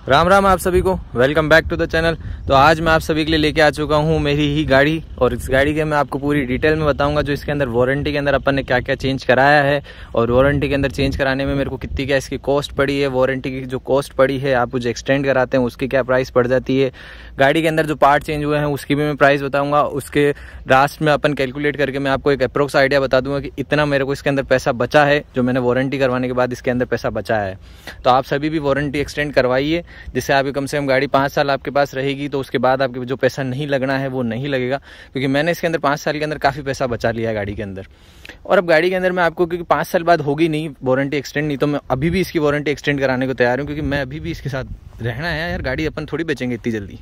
राम राम आप सभी को, welcome back to the channel. तो आज मैं आप सभी के लिए लेके आ चुका हूँ मेरी ही गाड़ी, और इस गाड़ी के मैं आपको पूरी डिटेल में बताऊंगा जो इसके अंदर वारंटी के अंदर अपन ने क्या क्या चेंज कराया है, और वारंटी के अंदर चेंज कराने में मेरे को कितनी क्या इसकी कॉस्ट पड़ी है, वारंटी की जो कॉस्ट पड़ी है, आप मुझे एक्सटेंड कराते हैं उसकी क्या प्राइस पड़ जाती है, गाड़ी के अंदर जो पार्ट चेंज हुए हैं उसकी भी मैं प्राइस बताऊँगा। उसके लास्ट में अपन कैलकुलेट करके मैं आपको एक अप्रोक्स आइडिया बता दूंगा कि इतना मेरे को इसके अंदर पैसा बचा है जो मैंने वारंटी करवाने के बाद इसके अंदर पैसा बचाया है। तो आप सभी भी वारंटी एक्सटेंड करवाइए, जिससे आपकी कम से कम गाड़ी 5 साल आपके पास रहेगी, तो उसके बाद आपके जो पैसा नहीं लगना है वो नहीं लगेगा, क्योंकि मैंने इसके अंदर 5 साल के अंदर काफ़ी पैसा बचा लिया है गाड़ी के अंदर। और अब गाड़ी के अंदर मैं आपको, क्योंकि 5 साल बाद होगी नहीं वारंटी एक्सटेंड, नहीं तो मैं अभी भी इसकी वारंटी एक्सटेंड कराने को तैयार हूँ, क्योंकि मैं अभी भी इसके साथ रहना है यार, गाड़ी अपन थोड़ी बेचेंगे इतनी जल्दी।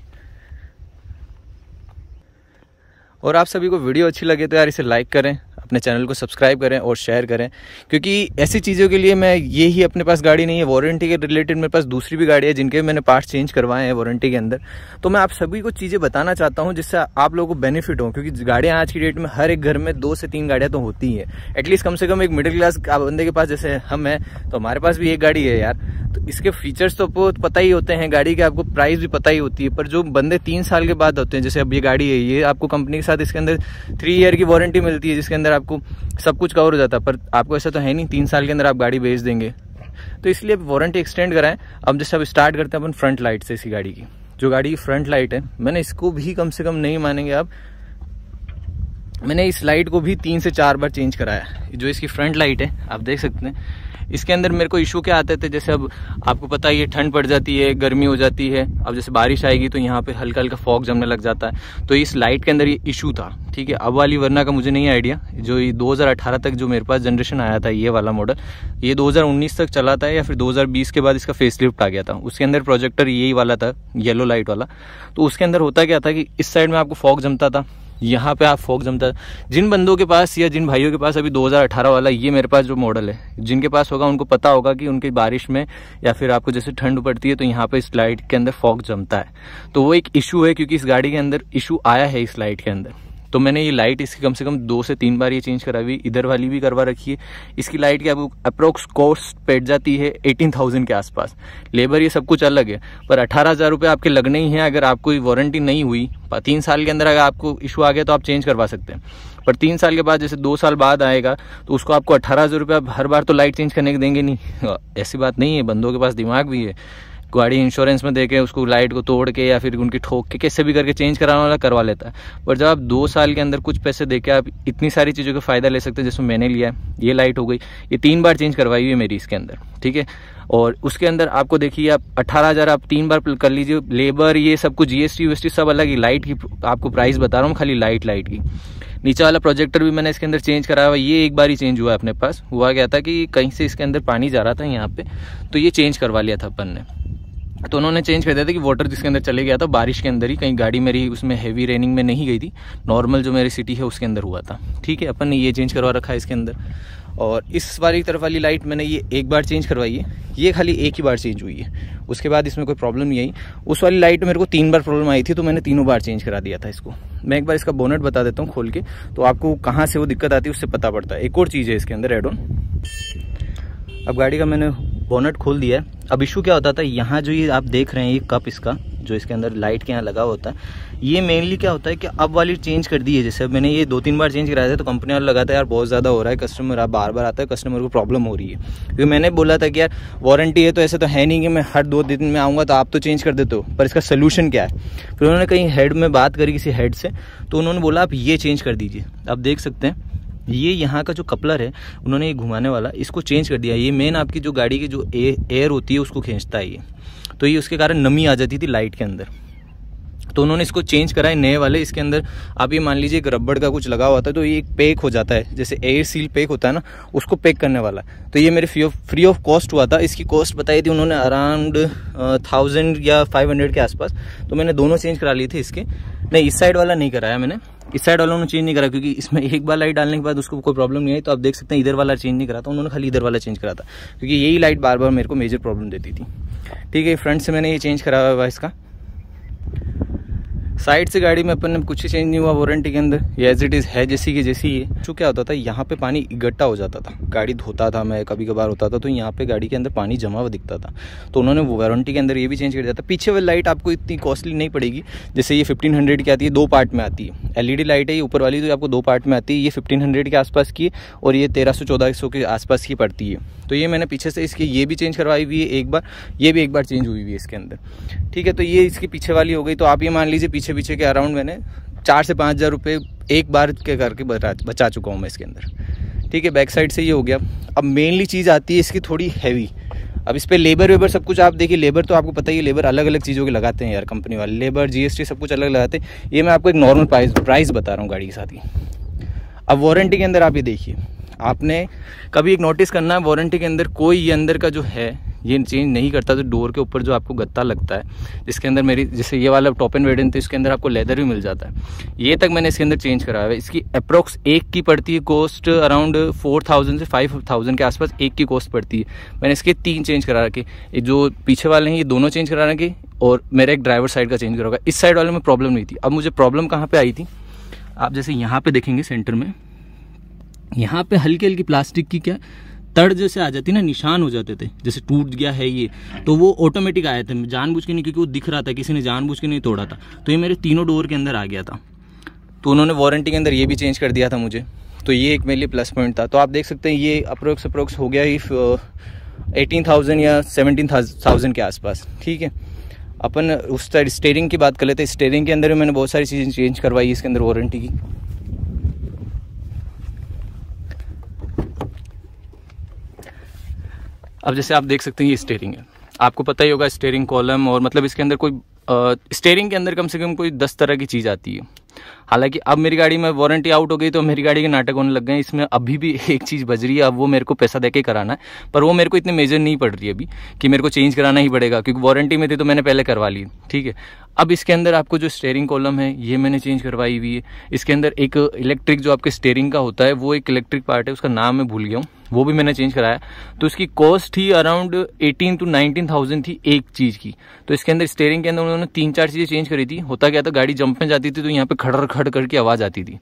और आप सभी को वीडियो अच्छी लगे तो यार इसे लाइक करें, अपने चैनल को सब्सक्राइब करें और शेयर करें, क्योंकि ऐसी चीज़ों के लिए मैं ये ही अपने पास गाड़ी नहीं है, वारंटी के रिलेटेड मेरे पास दूसरी भी गाड़ी है जिनके मैंने पार्ट्स चेंज करवाए हैं वारंटी के अंदर। तो मैं आप सभी को चीज़ें बताना चाहता हूं जिससे आप लोगों को बेनिफिट हो, क्योंकि गाड़ियाँ आज की डेट में हर एक घर में 2 से 3 गाड़ियाँ तो होती हैं। एटलीस्ट कम से कम एक मिडिल क्लास बंदे के पास, जैसे हम हैं तो हमारे पास भी एक गाड़ी है यार। तो इसके फीचर्स तो पता ही होते हैं, गाड़ी के आपको प्राइस भी पता ही होती है, पर जो बंदे 3 साल के बाद होते हैं, जैसे अब ये गाड़ी है, ये आपको कंपनी के साथ इसके अंदर 3 ईयर की वारंटी मिलती है, जिसके अंदर आपको सब कुछ कवर हो जाता है। पर आपको ऐसा तो है नहीं 3 साल के अंदर आप गाड़ी बेच देंगे, तो इसलिए वारंटी एक्सटेंड कराएं। अब जैसे अब स्टार्ट करते हैं अपन फ्रंट लाइट से। इसी गाड़ी की जो गाड़ी की फ्रंट लाइट है, मैंने इसको भी कम से कम नहीं मानेंगे आप, मैंने इस लाइट को भी 3 से 4 बार चेंज कराया। जो इसकी फ्रंट लाइट है आप देख सकते हैं, इसके अंदर मेरे को इशू क्या आते थे, जैसे अब आपको पता है ये ठंड पड़ जाती है, गर्मी हो जाती है, अब जैसे बारिश आएगी तो यहाँ पे हल्का हल्का फॉग जमने लग जाता है, तो इस लाइट के अंदर ये इशू था। ठीक है, अब वाली वरना का मुझे नहीं आइडिया, जो ये 2018 तक जो मेरे पास जनरेशन आया था ये वाला मॉडल, ये 2019 तक चला था या फिर 2020 के बाद इसका फेसलिफ्ट आ गया था। उसके अंदर प्रोजेक्टर यही वाला था, येलो लाइट वाला। तो उसके अंदर होता क्या था कि इस साइड में आपको फॉग जमता था, यहाँ पे आप फॉग जमता है। जिन बंदों के पास या जिन भाइयों के पास अभी 2018 वाला ये मेरे पास जो मॉडल है, जिनके पास होगा उनको पता होगा कि उनकी बारिश में या फिर आपको जैसे ठंड पड़ती है तो यहाँ पे इस लाइट के अंदर फॉग जमता है। तो वो एक इशू है, क्योंकि इस गाड़ी के अंदर इशू आया है इस लाइट के अंदर। तो मैंने ये लाइट इसकी कम से कम 2 से 3 बार ये चेंज करा हुई, इधर वाली भी करवा रखी है। इसकी लाइट की आपको अप्रोक्स कॉस्ट पड़ जाती है 18,000 के आसपास। लेबर ये सब कुछ अलग है, पर 18,000 रुपये आपके लगने ही हैं। अगर आपको वारंटी नहीं हुई 3 साल के अंदर, अगर आपको इशू आ गया तो आप चेंज करवा सकते हैं, पर 3 साल के बाद जैसे 2 साल बाद आएगा तो उसको आपको 18,000 रुपये हर बार तो लाइट चेंज करने के देंगे नहीं। ऐसी बात नहीं है, बंदों के पास दिमाग भी है, गाड़ी इंश्योरेंस में देके उसको लाइट को तोड़ के या फिर उनकी ठोक के कैसे भी करके चेंज कराने वाला करवा लेता है। पर जब आप 2 साल के अंदर कुछ पैसे देके आप इतनी सारी चीज़ों का फ़ायदा ले सकते हैं, जैसे मैंने लिया है, ये लाइट हो गई, ये 3 बार चेंज करवाई हुई है मेरी इसके अंदर। ठीक है, और उसके अंदर आपको देखिए आप 18,000 आप 3 बार कर लीजिए, लेबर ये सब कुछ GST UST सब अलग ही। लाइट की आपको प्राइस बता रहा हूँ, खाली लाइट की। नीचे वाला प्रोजेक्टर भी मैंने इसके अंदर चेंज कराया हुआ, ये एक बार ही चेंज हुआ है अपने पास। हुआ क्या था कि कहीं से इसके अंदर पानी जा रहा था यहाँ पे, तो ये चेंज करवा लिया था अपन ने। तो उन्होंने चेंज कर दिया था कि वाटर जिसके अंदर चले गया था बारिश के अंदर ही, कहीं गाड़ी मेरी उसमें हैवी रेनिंग में नहीं गई थी, नॉर्मल जो मेरी सिटी है उसके अंदर हुआ था। ठीक है, अपन ने ये चेंज करवा रखा है इसके अंदर। और इस वाली तरफ वाली लाइट मैंने ये एक बार चेंज करवाई है, ये खाली एक ही बार चेंज हुई है, उसके बाद इसमें कोई प्रॉब्लम नहीं आई। उस वाली लाइट में मेरे को 3 बार प्रॉब्लम आई थी, तो मैंने 3 बार चेंज करा दिया था इसको। मैं एक बार इसका बोनट बता देता हूँ खोल के, तो आपको कहाँ से वो दिक्कत आती है उससे पता पड़ता है। एक और चीज़ है इसके अंदर एड ऑन, अब गाड़ी का मैंने बोनट खोल दिया है। अब इशू क्या होता था, यहाँ जो ये आप देख रहे हैं ये कप इसका जो इसके अंदर लाइट के यहाँ लगा होता है, ये मेनली क्या होता है कि अब वाली चेंज कर दी है। जैसे अब मैंने ये 2-3 बार चेंज कराया था, तो कंपनी वाला लगाता है यार बहुत ज़्यादा हो रहा है, कस्टमर आप बार बार आता है, कस्टमर को प्रॉब्लम हो रही है। क्योंकि मैंने बोला था कि यार वारंटी है तो ऐसे तो है नहीं कि मैं हर 2 दिन में आऊँगा तो आप तो चेंज कर देते हो, पर इसका सोल्यूशन क्या है। फिर उन्होंने कहीं हेड में बात करी किसी हेड से, तो उन्होंने बोला आप ये चेंज कर दीजिए। आप देख सकते हैं ये यहाँ का जो कपलर है उन्होंने ये घुमाने वाला इसको चेंज कर दिया। ये मेन आपकी जो गाड़ी की जो एयर होती है उसको खींचता है ये, तो ये उसके कारण नमी आ जाती थी लाइट के अंदर। तो उन्होंने इसको चेंज करा है नए वाले। इसके अंदर आप ये मान लीजिए एक रबड़ का कुछ लगा हुआ था, तो ये एक पैक हो जाता है, जैसे एयर सील पैक होता है ना, उसको पैक करने वाला। तो ये मेरे फ्री ऑफ कॉस्ट हुआ था। इसकी कॉस्ट बताई थी उन्होंने अराउंड 1000 या 500 के आसपास। तो मैंने दोनों चेंज करा लिए थे इसके। नहीं, इस साइड वाला नहीं कराया मैंने, इस साइड वालों ने चेंज नहीं करा, क्योंकि इसमें एक बार लाइट डालने के बाद उसको कोई प्रॉब्लम नहीं आई। तो आप देख सकते हैं इधर वाला चेंज नहीं करा था उन्होंने, खाली इधर वाला चेंज करा था, क्योंकि यही लाइट बार बार मेरे को मेजर प्रॉब्लम देती थी। ठीक है, फ्रंट से मैंने ये चेंज कराया हुआ इसका। साइड से गाड़ी में अपन ने कुछ ही चेंज नहीं हुआ वारंटी के अंदर, ये एज इट इज़ है जैसी की जैसी है। जो क्या होता था, यहाँ पे पानी इकट्ठा हो जाता था, गाड़ी धोता था मैं कभी कभार होता था तो यहाँ पे गाड़ी के अंदर पानी जमा हुआ दिखता था, तो उन्होंने वो वारंटी के अंदर ये भी चेंज कर दिया था। पीछे वाली लाइट आपको इतनी कॉस्टली नहीं पड़ेगी, जैसे ये 1500 की आती है, 2 पार्ट में आती है। LED लाइट है ये ऊपर वाली, तो आपको 2 पार्ट में आती है। ये 1500 के आसपास की और ये 1300-1400 के आसपास की पड़ती है। तो ये मैंने पीछे से इसकी ये भी चेंज करवाई हुई है एक बार, ये भी एक बार चेंज हुई हुई है इसके अंदर, ठीक है। तो ये इसकी पीछे वाली हो गई। तो आप ये मान लीजिए पीछे के अराउंड मैंने 4 से 5 हज़ार रुपये एक बार के करके बचा चुका हूँ मैं इसके अंदर, ठीक है। बैक साइड से ये हो गया। अब मेनली चीज़ आती है इसकी थोड़ी हैवी। अब इस पर लेबर वेबर सब कुछ आप देखिए, लेबर तो आपको पता ही है, लेबर अलग अलग चीज़ों के लगाते हैं यार कंपनी वाले, लेबर GST सब कुछ अलग लगाते हैं। ये मैं आपको एक नॉर्मल प्राइस बता रहा हूँ गाड़ी के साथ ही। अब वारंटी के अंदर आप ये देखिए, आपने कभी एक नोटिस करना है, वारंटी के अंदर कोई ये अंदर का जो है ये चेंज नहीं करता। तो डोर के ऊपर जो आपको गत्ता लगता है, जिसके अंदर मेरी जैसे ये वाला टॉप एंड वेरिएंट है, इसके अंदर आपको लेदर भी मिल जाता है। ये तक मैंने इसके अंदर चेंज कराया है। इसकी अप्रोक्स एक की पड़ती है कॉस्ट अराउंड 4000 से 5000 के आसपास एक की कॉस्ट पड़ती है। मैंने इसके 3 चेंज करा रखे, जो पीछे वाले हैं ये दोनों चेंज करा रखे और मेरा एक ड्राइवर साइड का चेंज करा होगा। इस साइड वाले में प्रॉब्लम नहीं थी। अब मुझे प्रॉब्लम कहाँ पर आई थी, आप जैसे यहाँ पर देखेंगे सेंटर में, यहाँ पे हल्की हल्की प्लास्टिक की क्या तड़ जैसे आ जाती ना, निशान हो जाते थे, जैसे टूट गया है ये, तो वो ऑटोमेटिक आए थे, जानबूझ के नहीं, क्योंकि वो दिख रहा था, किसी ने जानबूझ के नहीं तोड़ा था। तो ये मेरे तीनों डोर के अंदर आ गया था, तो उन्होंने वारंटी के अंदर ये भी चेंज कर दिया था मुझे। तो ये एक मेरे लिए प्लस पॉइंट था। तो आप देख सकते हैं ये अप्रोक्स हो गया ही 18,000 या 17,000 के आसपास, ठीक है। अपन उस साइड स्टीयरिंग की बात कर लेते हैं। स्टीयरिंग के अंदर भी मैंने बहुत सारी चीज़ें चेंज करवाई इसके अंदर वारंटी की। अब जैसे आप देख सकते हैं ये स्टीयरिंग है, आपको पता ही होगा स्टीयरिंग कॉलम, और मतलब इसके अंदर कोई स्टीयरिंग के अंदर कम से कम कोई 10 तरह की चीज़ आती है। हालांकि अब मेरी गाड़ी में वारंटी आउट हो गई तो मेरी गाड़ी के नाटक होने लग गए। इसमें अभी भी एक चीज़ बज रही है, अब वो मेरे को पैसा देके कराना है, पर वो मेरे को इतनी मेजर नहीं पड़ रही है अभी कि मेरे को चेंज कराना ही पड़ेगा, क्योंकि वारंटी में थी तो मैंने पहले करवा ली, ठीक है। अब इसके अंदर आपको जो स्टीयरिंग कॉलम है ये मैंने चेंज करवाई हुई है। इसके अंदर एक इलेक्ट्रिक जो आपके स्टीयरिंग का होता है, वो एक इलेक्ट्रिक पार्ट है, उसका नाम मैं भूल गया हूँ, वो भी मैंने चेंज कराया। तो इसकी कॉस्ट ही अराउंड 18 to 19,000 थी एक चीज़ की। तो इसके अंदर स्टीयरिंग के अंदर उन्होंने 3-4 चीज़ें चेंज करी थी। होता क्या था, गाड़ी जंप में जाती थी तो यहाँ पे खड़ खड़ करके आवाज़ आती थी।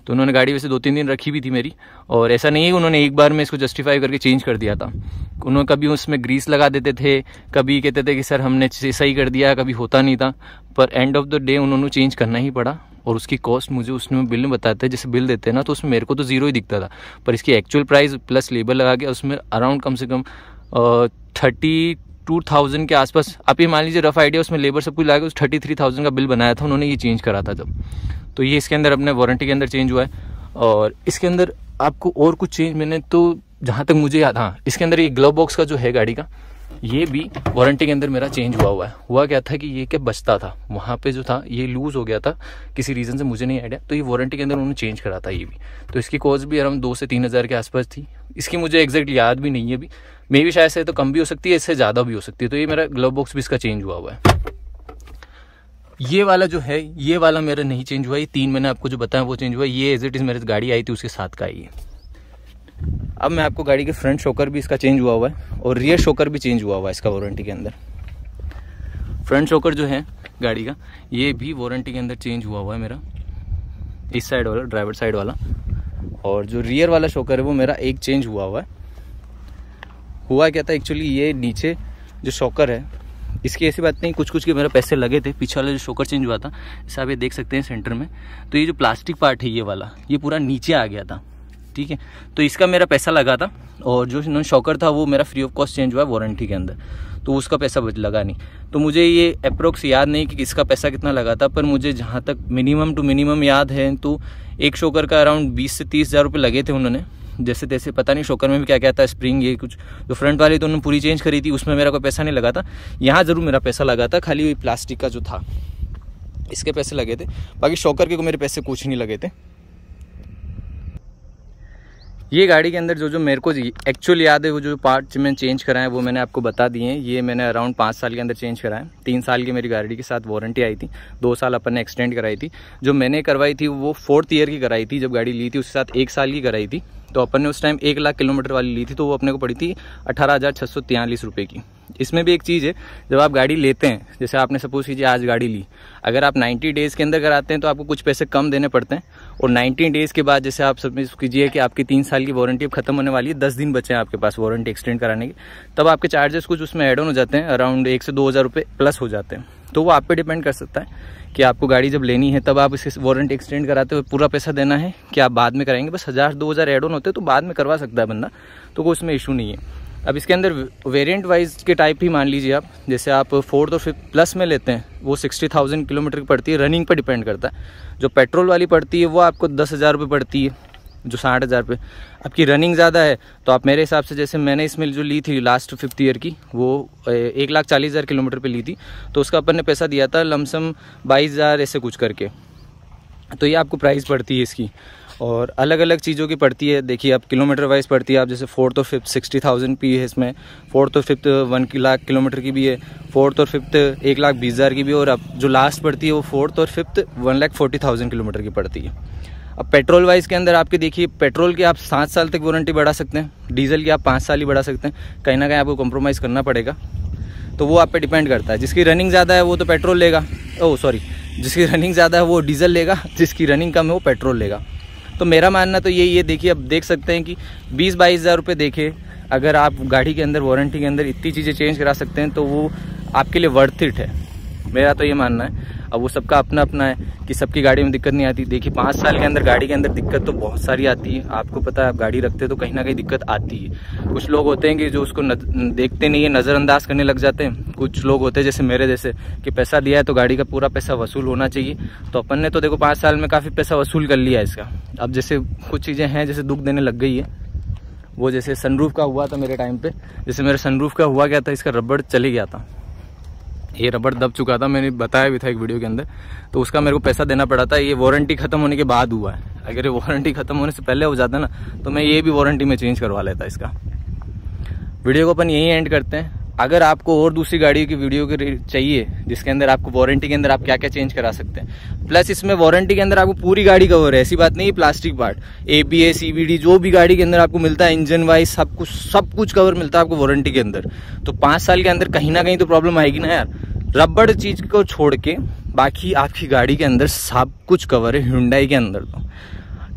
तो उन्होंने गाड़ी वैसे 2-3 दिन रखी भी थी मेरी, और ऐसा नहीं है कि उन्होंने एक बार में इसको जस्टिफाई करके चेंज कर दिया था। उन्होंने कभी उसमें ग्रीस लगा देते थे, कभी कहते थे कि सर हमने सही कर दिया, कभी होता नहीं था, पर एंड ऑफ द डे उन्होंने चेंज करना ही पड़ा। और उसकी कॉस्ट मुझे उसने बिल में बताते हैं, जैसे बिल देते हैं ना, तो उसमें मेरे को तो 0 ही दिखता था, पर इसकी एक्चुअल प्राइस प्लस लेबर लगा के उसमें अराउंड कम से कम 32,000 के आसपास, आप ये मान लीजिए रफ आइडिया, उसमें लेबर सब कुछ लगा के उस 33,000 का बिल बनाया था उन्होंने, ये चेंज करा था जब। तो ये इसके अंदर अपने वारंटी के अंदर चेंज हुआ है। और इसके अंदर आपको और कुछ चेंज मैंने तो जहाँ तक मुझे याद, हाँ, इसके अंदर ये ग्लव बॉक्स का जो है गाड़ी का, ये भी वारंटी के अंदर मेरा चेंज हुआ है। हुआ क्या था कि ये क्या बचता था वहाँ पे जो था, ये लूज़ हो गया था किसी रीज़न से, मुझे नहीं आइडिया। तो ये वारंटी के अंदर उन्होंने चेंज करा था ये भी। तो इसकी कॉस्ट भी अराउंड 2 से 3 हज़ार के आसपास थी। इसकी मुझे एग्जैक्ट याद भी नहीं है अभी, मे भी शायद से तो कम भी हो सकती है, इससे ज़्यादा भी हो सकती है। तो ये मेरा ग्लव बॉक्स भी इसका चेंज हुआ है। ये वाला जो है, ये वाला मेरा नहीं चेंज हुआ, ये 3 मैंने आपको जो बताया वो चेंज हुआ। ये एज इट इज़ मेरे गाड़ी आई थी उसके साथ का ही है। अब मैं आपको गाड़ी के फ्रंट शॉकर भी इसका चेंज हुआ है और रियर शॉकर भी चेंज हुआ है इसका वारंटी के अंदर। फ्रंट शॉकर जो है गाड़ी का, ये भी वारंटी के अंदर चेंज हुआ है मेरा, इस साइड वाला, ड्राइवर साइड वाला। और जो रियर वाला शॉकर है वो मेरा एक चेंज हुआ है। हुआ क्या था एक्चुअली, ये नीचे जो शॉकर है इसकी ऐसी बात नहीं, कुछ के मेरे पैसे लगे थे। पीछे वाला जो शॉकर चेंज हुआ था, जैसे आप ये देख सकते हैं सेंटर में, तो ये जो प्लास्टिक पार्ट है ये वाला, ये पूरा नीचे आ गया था, ठीक है। तो इसका मेरा पैसा लगा था, और जो शॉकर था वो मेरा फ्री ऑफ कॉस्ट चेंज हुआ है वारंटी के अंदर, तो उसका पैसा लगा नहीं। तो मुझे ये अप्रोक्स याद नहीं कि इसका पैसा कितना लगा था, पर मुझे जहाँ तक मिनिमम टू मिनिमम याद है तो एक शॉकर का अराउंड 20 से 30 हज़ार रुपये लगे थे उन्होंने। जैसे तैसे पता नहीं शॉकर में भी क्या क्या था, स्प्रिंग ये कुछ, जो फ्रंट वाली तो उन्होंने पूरी चेंज करी थी, उसमें मेरा कोई पैसा नहीं लगा था। यहाँ ज़रूर मेरा पैसा लगा था, खाली प्लास्टिक का जो था इसके पैसे लगे थे, बाकी शॉकर के को मेरे पैसे कुछ नहीं लगे थे। ये गाड़ी के अंदर जो मेरे को एक्चुअल याद है, वो जो पार्ट मैंने चेंज कराए हैं वो मैंने आपको बता दिए हैं। ये मैंने अराउंड 5 साल के अंदर चेंज कराए। 3 साल की मेरी गाड़ी के साथ वारंटी आई थी, 2 साल अपन ने एक्सटेंड कराई थी। जो मैंने करवाई थी वो 4th ईयर की कराई थी, जब गाड़ी ली थी उसके साथ 1 साल की कराई थी। तो अपन ने उस टाइम 1 लाख किलोमीटर वाली ली थी, तो वो अपने को पड़ी थी 18,643 रुपये की। इसमें भी एक चीज़ है, जब आप गाड़ी लेते हैं, जैसे आपने सपोज कीजिए आज गाड़ी ली, अगर आप 90 डेज़ के अंदर कराते हैं तो आपको कुछ पैसे कम देने पड़ते हैं, और 90 डेज़ के बाद जैसे आप सपोज कीजिए कि आपकी 3 साल की वारंटी अब खत्म होने वाली है, 10 दिन बचे हैं आपके पास वारंटी एक्सटेंड कराने के, तब आपके चार्जेस कुछ उसमें ऐड ऑन हो जाते हैं, अराउंड 1 से 2 हज़ार रुपये प्लस हो जाते हैं। तो वो आप पे डिपेंड कर सकता है कि आपको गाड़ी जब लेनी है तब आप इसकी वारंटी एक्सटेंड कराते हुए पूरा पैसा देना है कि आप बाद में कराएंगे। बस 1000-2 हज़ार ऐड ऑन होते हैं तो बाद में करवा सकता है बंदा, तो कोई उसमें इशू नहीं है। अब इसके अंदर वेरिएंट वाइज के टाइप ही मान लीजिए आप, जैसे आप 4th और 5th प्लस में लेते हैं वो 60,000 किलोमीटर की पड़ती है, रनिंग पर डिपेंड करता है। जो पेट्रोल वाली पड़ती है वो आपको 10,000 रुपये पड़ती है, जो 60,000 रुपये। आपकी रनिंग ज़्यादा है तो आप मेरे हिसाब से, जैसे मैंने इसमें जो ली थी लास्ट 5th ईयर की, वो 1,40,000 किलोमीटर पे ली थी, तो उसका अपन ने पैसा दिया था लमसम 22,000 ऐसे कुछ करके। तो ये आपको प्राइस पड़ती है इसकी, और अलग अलग चीज़ों की पड़ती है। देखिए आप किलोमीटर वाइज पड़ती है, आप जैसे 4th और 5th 60,000 की है इसमें, 4th और 5th 1 लाख किलोमीटर की भी है, 4th और 5th 1,20,000 की भी, और अब जो लास्ट पड़ती है वो 4th और 5th 1,40,000 किलोमीटर की पड़ती है। अब पेट्रोल वाइज के अंदर आपके देखिए, पेट्रोल की आप 7 साल तक वारंटी बढ़ा सकते हैं, डीजल की आप 5 साल ही बढ़ा सकते हैं, कहीं ना कहीं आपको कॉम्प्रोमाइज़ करना पड़ेगा। तो वो आप पे डिपेंड करता है। जिसकी रनिंग ज़्यादा है वो तो पेट्रोल लेगा, जिसकी रनिंग ज़्यादा है वो डीजल लेगा, जिसकी रनिंग कम है वो पेट्रोल लेगा। तो मेरा मानना तो यही है। देखिए अब देख सकते हैं कि 20-22 हज़ार रुपये देखे, अगर आप गाड़ी के अंदर वारंटी के अंदर इतनी चीज़ें चेंज करा सकते हैं तो वो आपके लिए वर्थ इट है, मेरा तो ये मानना है। अब वो सबका अपना अपना है कि सबकी गाड़ी में दिक्कत नहीं आती। देखिए 5 साल के अंदर गाड़ी के अंदर दिक्कत तो बहुत सारी आती है, आपको पता है, आप गाड़ी रखते हैं तो कहीं ना कहीं दिक्कत आती है। कुछ लोग होते हैं कि जो उसको देखते नहीं है, नज़रअंदाज करने लग जाते हैं। कुछ लोग होते हैं जैसे मेरे जैसे कि पैसा दिया है तो गाड़ी का पूरा पैसा वसूल होना चाहिए। तो अपन ने तो देखो 5 साल में काफ़ी पैसा वसूल कर लिया है इसका। अब जैसे कुछ चीज़ें हैं जैसे दुख देने लग गई है, वो जैसे सनरूफ का हुआ था मेरे टाइम पे, जैसे मेरे सनरूफ का हुआ क्या था, इसका रबड़ चले गया था, ये रबड़ दब चुका था, मैंने बताया भी था एक वीडियो के अंदर, तो उसका मेरे को पैसा देना पड़ा था। ये वारंटी खत्म होने के बाद हुआ है, अगर ये वारंटी खत्म होने से पहले हो जाता ना तो मैं ये भी वारंटी में चेंज करवा लेता इसका। वीडियो को अपन यहीं एंड करते हैं। अगर आपको और दूसरी गाड़ी की वीडियो की चाहिए जिसके अंदर आपको वारंटी के अंदर आप क्या क्या चेंज करा सकते हैं, प्लस इसमें वारंटी के अंदर आपको पूरी गाड़ी कवर है, ऐसी बात नहीं प्लास्टिक पार्ट, ABS CVD जो भी गाड़ी के अंदर आपको मिलता है, इंजन वाइज सब कुछ कवर मिलता है आपको वारंटी के अंदर। तो 5 साल के अंदर कहीं ना कहीं तो प्रॉब्लम आएगी ना यार। रबड़ चीज को छोड़ के बाकी आपकी गाड़ी के अंदर सब कुछ कवर है। Hyundai के अंदर तो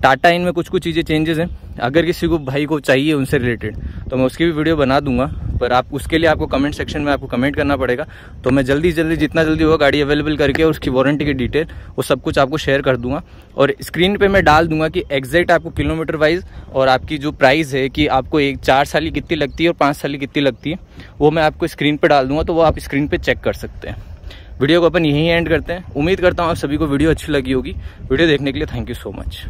टाटा इन में कुछ चीज़ें चेंजेस हैं, अगर किसी को भाई को चाहिए उनसे रिलेटेड तो मैं उसकी भी वीडियो बना दूंगा, पर आप उसके लिए आपको कमेंट सेक्शन में आपको कमेंट करना पड़ेगा। तो मैं जल्दी जितना जल्दी होगा गाड़ी अवेलेबल करके और उसकी वारंटी की डिटेल वो सब कुछ आपको शेयर कर दूंगा, और स्क्रीन पे मैं डाल दूंगा कि एग्जैक्ट आपको किलोमीटर वाइज और आपकी जो प्राइस है कि आपको 4 साल की कितनी लगती है और 5 साल की कितनी लगती है, वो मैं आपको स्क्रीन पर डाल दूंगा, तो वो आप स्क्रीन पर चेक कर सकते हैं। वीडियो को अपन यहीं एंड करते हैं। उम्मीद करता हूँ आप सभी को वीडियो अच्छी लगी होगी। वीडियो देखने के लिए थैंक यू सो मच।